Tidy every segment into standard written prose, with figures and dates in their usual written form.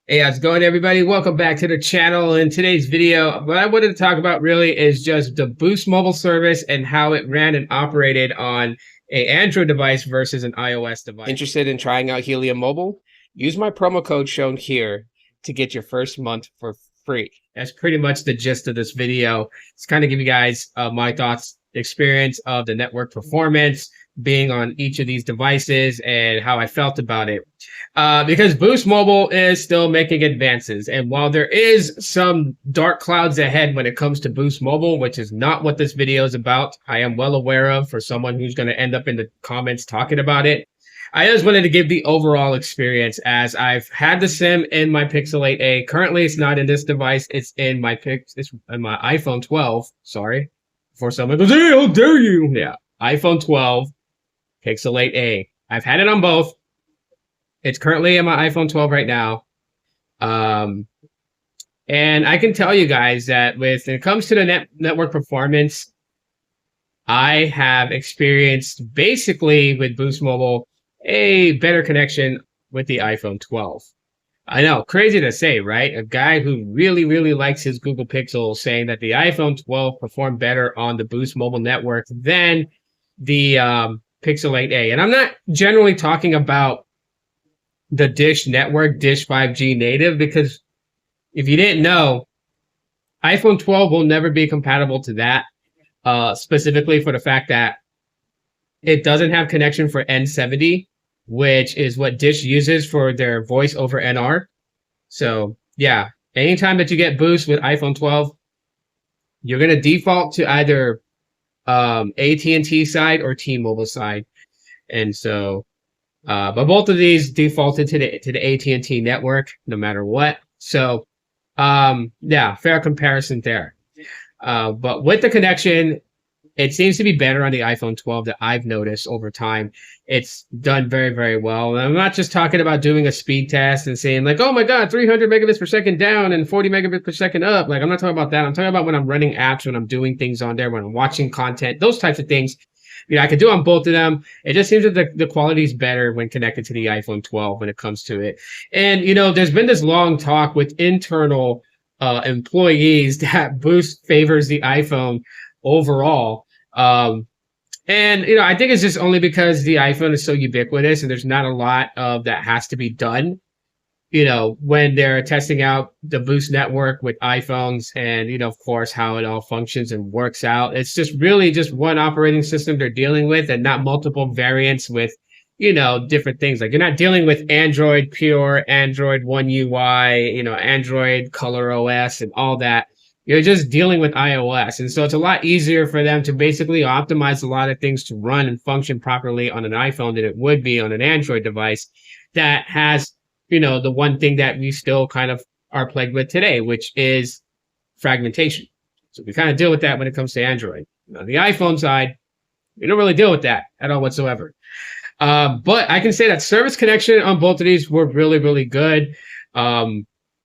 Hey, how's it going, everybody? Welcome back to the channel. In today's video, what I wanted to talk about really is just the Boost mobile service and how it ran and operated on an Android device versus an iOS device. Interested in trying out Helium Mobile? Use my promo code shown here to get your first month for free. That's pretty much the gist of this video. It's kind of give you guys my thoughts, experience of the network performance, being on each of these devices and how I felt about it. Because Boost Mobile is still making advances. And while there is some dark clouds ahead when it comes to Boost Mobile, which is not what this video is about, I am well aware of for someone who's going to end up in the comments talking about it. I just wanted to give the overall experience as I've had the SIM in my Pixel 8a. Currently, it's not in this device. It's in my iPhone 12. Sorry. Before someone goes, hey, how dare you? Yeah. iPhone 12, Pixel 8a. I've had it on both. It's currently in my iPhone 12 right now. And I can tell you guys that when it comes to the network performance, I have experienced basically with Boost Mobile a better connection with the iPhone 12. I know, crazy to say, right? A guy who really, really likes his Google Pixel saying that the iPhone 12 performed better on the Boost Mobile network than the Pixel 8a. And I'm not generally talking about the Dish network, Dish 5G native, because if you didn't know, iPhone 12 will never be compatible to that, specifically for the fact that it doesn't have connection for N70, which is what Dish uses for their voice over NR. So yeah, anytime that you get Boost with iPhone 12, you're going to default to either AT&T side or T-Mobile side. And so, but both of these defaulted to the AT&T network, no matter what. So, yeah, fair comparison there. But with the connection, it seems to be better on the iPhone 12 that I've noticed over time. It's done very, very well. And I'm not just talking about doing a speed test and saying like, oh my God, 300 megabits per second down and 40 megabits per second up. Like, I'm not talking about that. I'm talking about when I'm running apps, when I'm doing things on there, when I'm watching content, those types of things. You know, I could do on both of them. It just seems that the quality is better when connected to the iPhone 12 when it comes to it. And, you know, there's been this long talk with internal employees that Boost favors the iPhone overall. And, you know, I think it's just only because the iPhone is so ubiquitous and there's not a lot of that has to be done, you know, when they're testing out the Boost network with iPhones and, you know, of course, how it all functions and works out. It's just really just one operating system they're dealing with and not multiple variants with, you know, different things. Like you're not dealing with Android Pure, Android One UI, you know, Android Color OS and all that. You're just dealing with iOS. And so it's a lot easier for them to basically optimize a lot of things to run and function properly on an iPhone than it would be on an Android device that has, you know, the one thing that we still kind of are plagued with today, which is fragmentation. So we kind of deal with that when it comes to Android. On the iPhone side, we don't really deal with that at all whatsoever. But I can say that service connection on both of these were really, really good.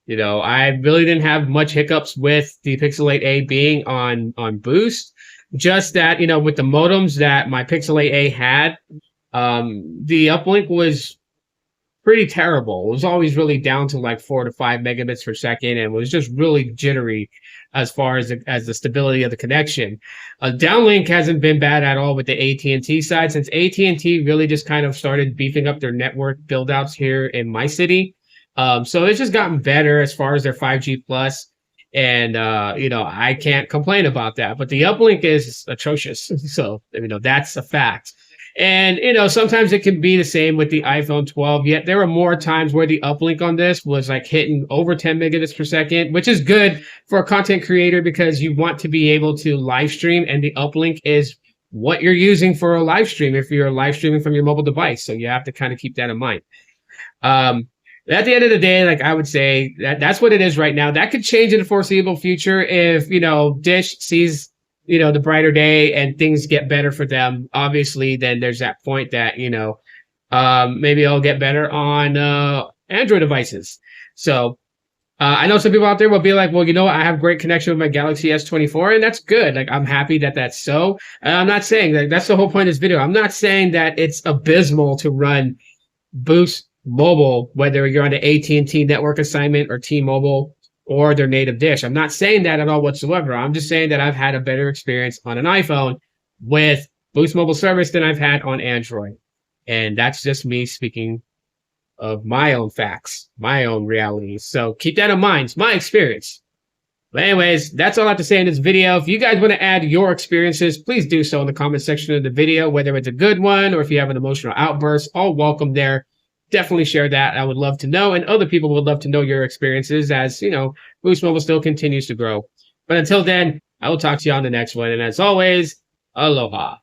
You know, I really didn't have much hiccups with the Pixel 8a being on Boost. Just that, you know, with the modems that my Pixel 8a had, the uplink was pretty terrible. It was always really down to like 4 to 5 megabits per second and was just really jittery as far as the stability of the connection. Downlink hasn't been bad at all with the AT&T side since AT&T really just kind of started beefing up their network build outs here in my city. So it's just gotten better as far as their 5G plus. And, you know, I can't complain about that, but the uplink is atrocious. So, you know, that's a fact. And, you know, sometimes it can be the same with the iPhone 12, yet there were more times where the uplink on this was like hitting over 10 megabits per second, which is good for a content creator because you want to be able to live stream, and the uplink is what you're using for a live stream if you're live streaming from your mobile device. So you have to kind of keep that in mind. At the end of the day, like I would say that's what it is right now. That could change in the foreseeable future if, you know, Dish sees, you know, the brighter day and things get better for them. Obviously, then there's that point that, you know, maybe it'll get better on Android devices. So I know some people out there will be like, well, you know what? I have great connection with my Galaxy S24, and that's good. Like, I'm happy that that's so. And I'm not saying that that's the whole point of this video. I'm not saying that it's abysmal to run Boost mobile, whether you're on the AT&T network assignment or T-Mobile or their native dish. I'm not saying that at all whatsoever. I'm just saying that I've had a better experience on an iPhone with Boost Mobile service than I've had on Android. And that's just me speaking of my own facts, my own realities. So keep that in mind. It's my experience. But anyways, that's all I have to say in this video. If you guys want to add your experiences, please do so in the comment section of the video, whether it's a good one or if you have an emotional outburst, all welcome there. Definitely share that. I would love to know, and other people would love to know your experiences as, Boost Mobile still continues to grow. But until then, I will talk to you on the next one. And as always, aloha.